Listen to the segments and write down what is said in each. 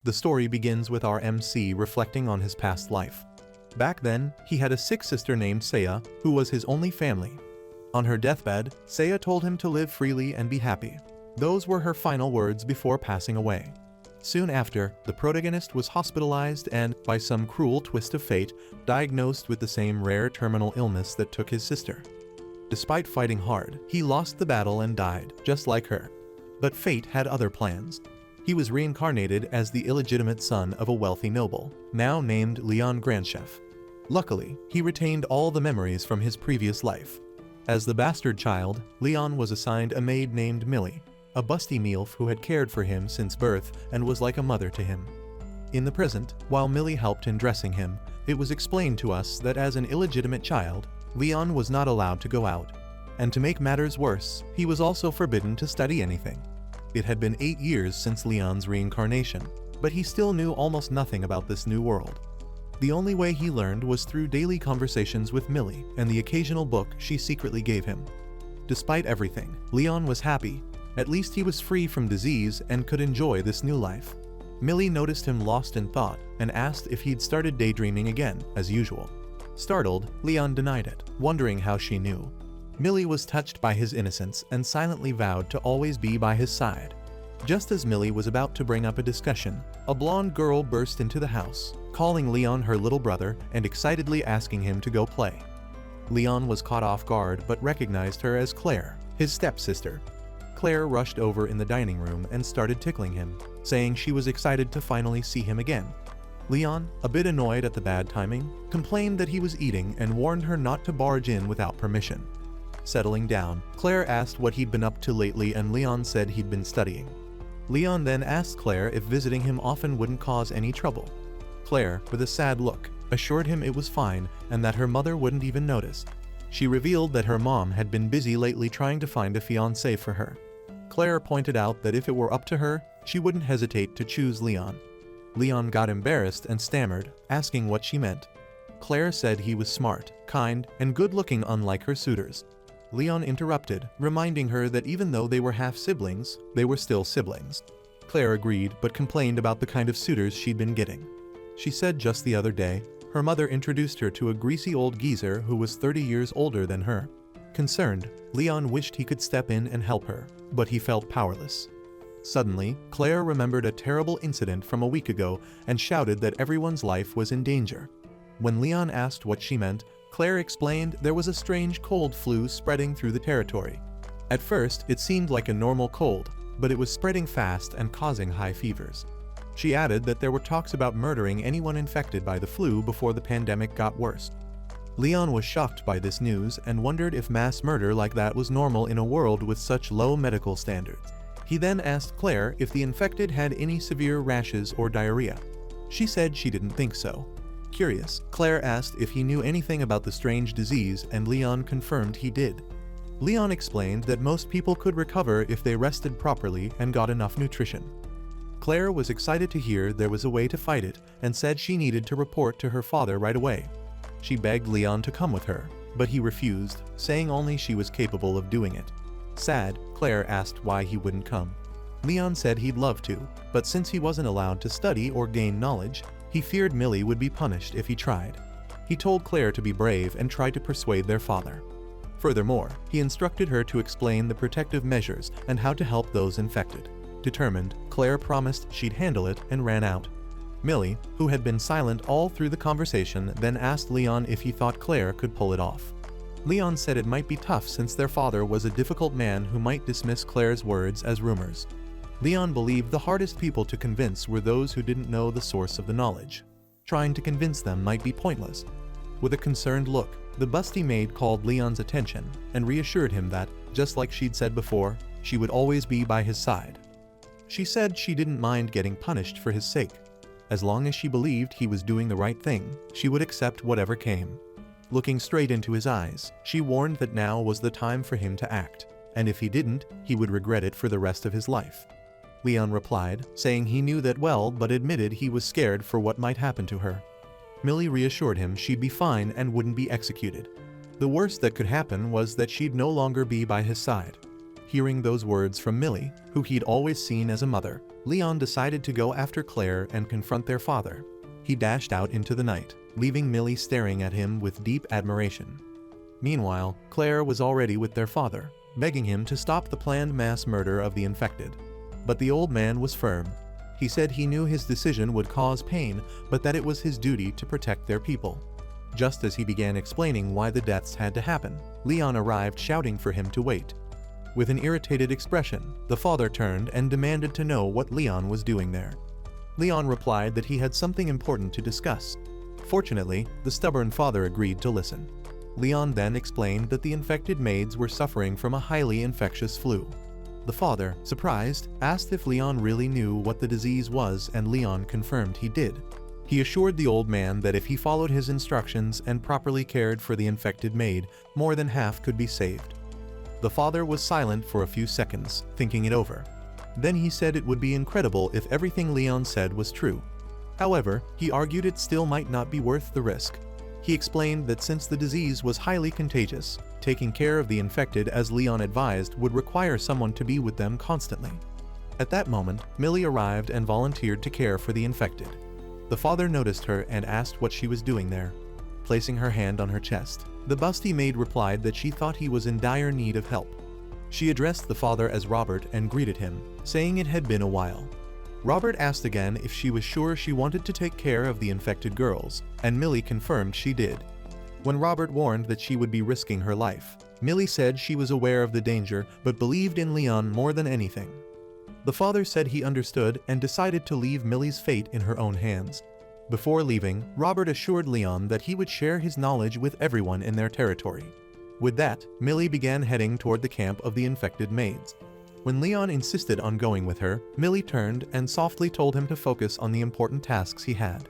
The story begins with our MC reflecting on his past life. Back then, he had a sick sister named Saya, who was his only family. On her deathbed, Saya told him to live freely and be happy. Those were her final words before passing away. Soon after, the protagonist was hospitalized and, by some cruel twist of fate, diagnosed with the same rare terminal illness that took his sister. Despite fighting hard, he lost the battle and died, just like her. But fate had other plans. He was reincarnated as the illegitimate son of a wealthy noble, now named Leon Grandchef. Luckily, he retained all the memories from his previous life. As the bastard child, Leon was assigned a maid named Millie, a busty MILF who had cared for him since birth and was like a mother to him. In the present, while Millie helped in dressing him, it was explained to us that as an illegitimate child, Leon was not allowed to go out. And to make matters worse, he was also forbidden to study anything. It had been 8 years since Leon's reincarnation, but he still knew almost nothing about this new world. The only way he learned was through daily conversations with Millie and the occasional book she secretly gave him. Despite everything, Leon was happy. At least he was free from disease and could enjoy this new life. Millie noticed him lost in thought and asked if he'd started daydreaming again, as usual. Startled, Leon denied it, wondering how she knew. Millie was touched by his innocence and silently vowed to always be by his side. Just as Millie was about to bring up a discussion, a blonde girl burst into the house, calling Leon her little brother and excitedly asking him to go play. Leon was caught off guard but recognized her as Claire, his stepsister. Claire rushed over in the dining room and started tickling him, saying she was excited to finally see him again. Leon, a bit annoyed at the bad timing, complained that he was eating and warned her not to barge in without permission. Settling down, Claire asked what he'd been up to lately and Leon said he'd been studying. Leon then asked Claire if visiting him often wouldn't cause any trouble. Claire, with a sad look, assured him it was fine and that her mother wouldn't even notice. She revealed that her mom had been busy lately trying to find a fiancé for her. Claire pointed out that if it were up to her, she wouldn't hesitate to choose Leon. Leon got embarrassed and stammered, asking what she meant. Claire said he was smart, kind, and good-looking unlike her suitors. Leon interrupted, reminding her that even though they were half-siblings, they were still siblings. Claire agreed but complained about the kind of suitors she'd been getting. She said just the other day, her mother introduced her to a greasy old geezer who was 30 years older than her. Concerned, Leon wished he could step in and help her, but he felt powerless. Suddenly, Claire remembered a terrible incident from a week ago and shouted that everyone's life was in danger. When Leon asked what she meant, Claire explained there was a strange cold flu spreading through the territory. At first, it seemed like a normal cold, but it was spreading fast and causing high fevers. She added that there were talks about murdering anyone infected by the flu before the pandemic got worse. Leon was shocked by this news and wondered if mass murder like that was normal in a world with such low medical standards. He then asked Claire if the infected had any severe rashes or diarrhea. She said she didn't think so. Curious, Claire asked if he knew anything about the strange disease and Leon confirmed he did. Leon explained that most people could recover if they rested properly and got enough nutrition. Claire was excited to hear there was a way to fight it and said she needed to report to her father right away. She begged Leon to come with her, but he refused, saying only she was capable of doing it. Sad, Claire asked why he wouldn't come. Leon said he'd love to, but since he wasn't allowed to study or gain knowledge, he feared Millie would be punished if he tried. He told Claire to be brave and try to persuade their father. Furthermore, he instructed her to explain the protective measures and how to help those infected. Determined, Claire promised she'd handle it and ran out. Millie, who had been silent all through the conversation, then asked Leon if he thought Claire could pull it off. Leon said it might be tough since their father was a difficult man who might dismiss Claire's words as rumors. Leon believed the hardest people to convince were those who didn't know the source of the knowledge. Trying to convince them might be pointless. With a concerned look, the busty maid called Leon's attention and reassured him that, just like she'd said before, she would always be by his side. She said she didn't mind getting punished for his sake. As long as she believed he was doing the right thing, she would accept whatever came. Looking straight into his eyes, she warned that now was the time for him to act, and if he didn't, he would regret it for the rest of his life. Leon replied, saying he knew that well but admitted he was scared for what might happen to her. Millie reassured him she'd be fine and wouldn't be executed. The worst that could happen was that she'd no longer be by his side. Hearing those words from Millie, who he'd always seen as a mother, Leon decided to go after Claire and confront their father. He dashed out into the night, leaving Millie staring at him with deep admiration. Meanwhile, Claire was already with their father, begging him to stop the planned mass murder of the infected. But the old man was firm. He said he knew his decision would cause pain, but that it was his duty to protect their people. Just as he began explaining why the deaths had to happen, Leon arrived shouting for him to wait. With an irritated expression, the father turned and demanded to know what Leon was doing there. Leon replied that he had something important to discuss. Fortunately, the stubborn father agreed to listen. Leon then explained that the infected maids were suffering from a highly infectious flu. The father, surprised, asked if Leon really knew what the disease was, and Leon confirmed he did. He assured the old man that if he followed his instructions and properly cared for the infected maid, more than half could be saved. The father was silent for a few seconds, thinking it over. Then he said it would be incredible if everything Leon said was true. However, he argued it still might not be worth the risk. He explained that since the disease was highly contagious, taking care of the infected as Leon advised would require someone to be with them constantly. At that moment, Millie arrived and volunteered to care for the infected. The father noticed her and asked what she was doing there. Placing her hand on her chest, the busty maid replied that she thought he was in dire need of help. She addressed the father as Robert and greeted him, saying it had been a while. Robert asked again if she was sure she wanted to take care of the infected girls, and Millie confirmed she did. When Robert warned that she would be risking her life, Millie said she was aware of the danger but believed in Leon more than anything. The father said he understood and decided to leave Millie's fate in her own hands. Before leaving, Robert assured Leon that he would share his knowledge with everyone in their territory. With that, Millie began heading toward the camp of the infected maids. When Leon insisted on going with her, Millie turned and softly told him to focus on the important tasks he had.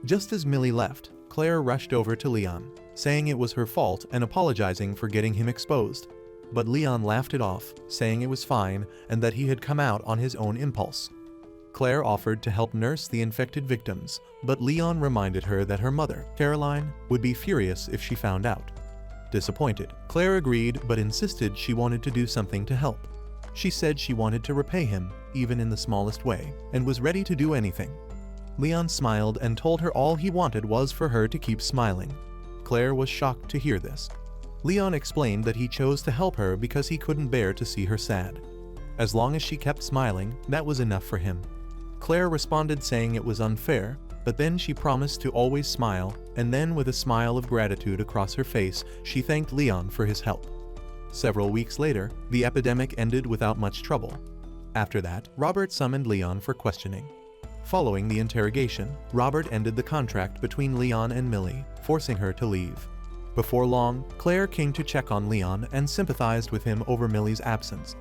Just as Millie left, Claire rushed over to Leon, saying it was her fault and apologizing for getting him exposed. But Leon laughed it off, saying it was fine and that he had come out on his own impulse. Claire offered to help nurse the infected victims, but Leon reminded her that her mother, Caroline, would be furious if she found out. Disappointed, Claire agreed but insisted she wanted to do something to help. She said she wanted to repay him, even in the smallest way, and was ready to do anything. Leon smiled and told her all he wanted was for her to keep smiling. Claire was shocked to hear this. Leon explained that he chose to help her because he couldn't bear to see her sad. As long as she kept smiling, that was enough for him. Claire responded saying it was unfair, but then she promised to always smile, and then with a smile of gratitude across her face, she thanked Leon for his help. Several weeks later, the epidemic ended without much trouble. After that, Robert summoned Leon for questioning. Following the interrogation, Robert ended the contract between Leon and Millie, forcing her to leave. Before long, Claire came to check on Leon and sympathized with him over Millie's absence.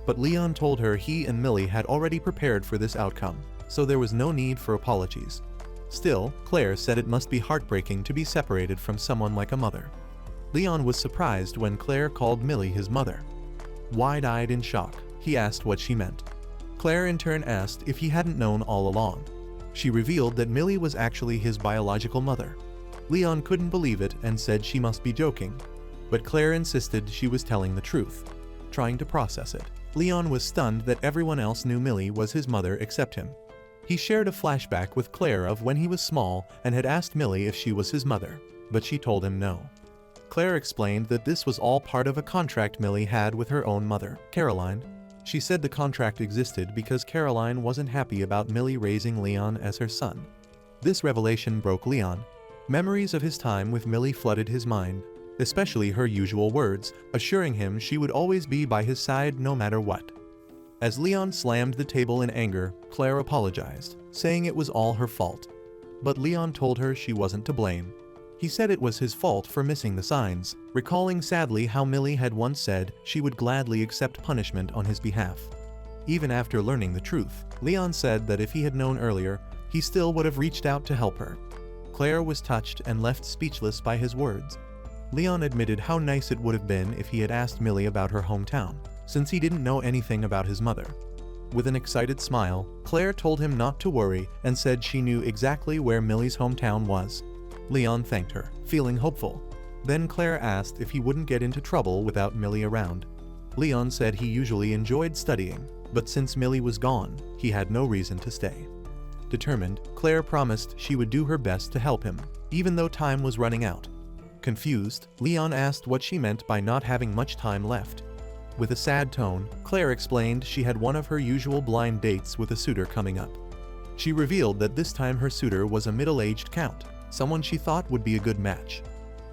But Leon told her he and Millie had already prepared for this outcome, so there was no need for apologies. Still, Claire said it must be heartbreaking to be separated from someone like a mother. Leon was surprised when Claire called Millie his mother. Wide-eyed in shock, he asked what she meant. Claire in turn asked if he hadn't known all along. She revealed that Millie was actually his biological mother. Leon couldn't believe it and said she must be joking, but Claire insisted she was telling the truth. Trying to process it, Leon was stunned that everyone else knew Millie was his mother except him. He shared a flashback with Claire of when he was small and had asked Millie if she was his mother, but she told him no. Claire explained that this was all part of a contract Millie had with her own mother, Caroline. She said the contract existed because Caroline wasn't happy about Millie raising Leon as her son. This revelation broke Leon. Memories of his time with Millie flooded his mind, especially her usual words, assuring him she would always be by his side no matter what. As Leon slammed the table in anger, Claire apologized, saying it was all her fault. But Leon told her she wasn't to blame. He said it was his fault for missing the signs, recalling sadly how Millie had once said she would gladly accept punishment on his behalf. Even after learning the truth, Leon said that if he had known earlier, he still would have reached out to help her. Claire was touched and left speechless by his words. Leon admitted how nice it would have been if he had asked Millie about her hometown, since he didn't know anything about his mother. With an excited smile, Claire told him not to worry and said she knew exactly where Millie's hometown was. Leon thanked her, feeling hopeful. Then Claire asked if he wouldn't get into trouble without Millie around. Leon said he usually enjoyed studying, but since Millie was gone, he had no reason to stay. Determined, Claire promised she would do her best to help him, even though time was running out. Confused, Leon asked what she meant by not having much time left. With a sad tone, Claire explained she had one of her usual blind dates with a suitor coming up. She revealed that this time her suitor was a middle-aged count, someone she thought would be a good match.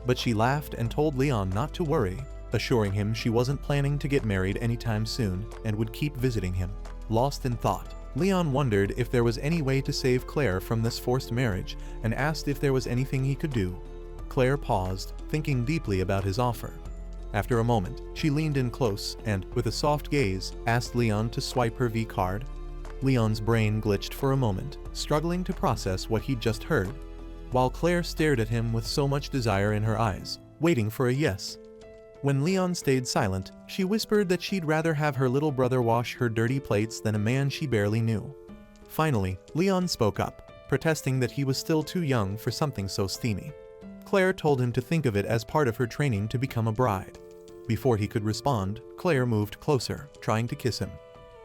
But she laughed and told Leon not to worry, assuring him she wasn't planning to get married anytime soon and would keep visiting him. Lost in thought, Leon wondered if there was any way to save Claire from this forced marriage and asked if there was anything he could do. Claire paused, thinking deeply about his offer. After a moment, she leaned in close and, with a soft gaze, asked Leon to swipe her V card. Leon's brain glitched for a moment, struggling to process what he'd just heard, while Claire stared at him with so much desire in her eyes, waiting for a yes. When Leon stayed silent, she whispered that she'd rather have her little brother wash her dirty plates than a man she barely knew. Finally, Leon spoke up, protesting that he was still too young for something so steamy. Claire told him to think of it as part of her training to become a bride. Before he could respond, Claire moved closer, trying to kiss him.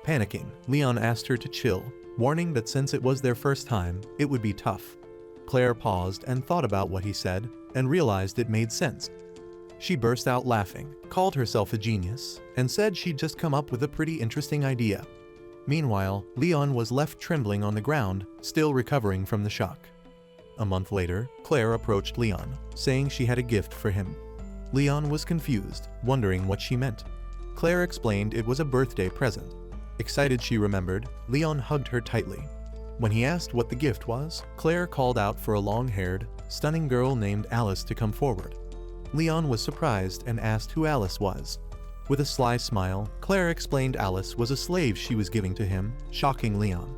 Panicking, Leon asked her to chill, warning that since it was their first time, it would be tough. Claire paused and thought about what he said, and realized it made sense. She burst out laughing, called herself a genius, and said she'd just come up with a pretty interesting idea. Meanwhile, Leon was left trembling on the ground, still recovering from the shock. A month later, Claire approached Leon, saying she had a gift for him. Leon was confused, wondering what she meant. Claire explained it was a birthday present. Excited she remembered, Leon hugged her tightly. When he asked what the gift was, Claire called out for a long-haired, stunning girl named Alice to come forward. Leon was surprised and asked who Alice was. With a sly smile, Claire explained Alice was a slave she was giving to him, shocking Leon.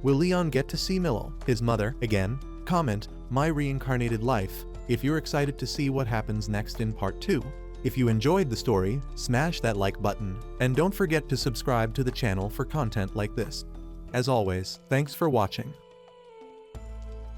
Will Leon get to see Millie, his mother, again? Comment, "My reincarnated life," if you're excited to see what happens next in part 2. If you enjoyed the story, smash that like button, and don't forget to subscribe to the channel for content like this. As always, thanks for watching.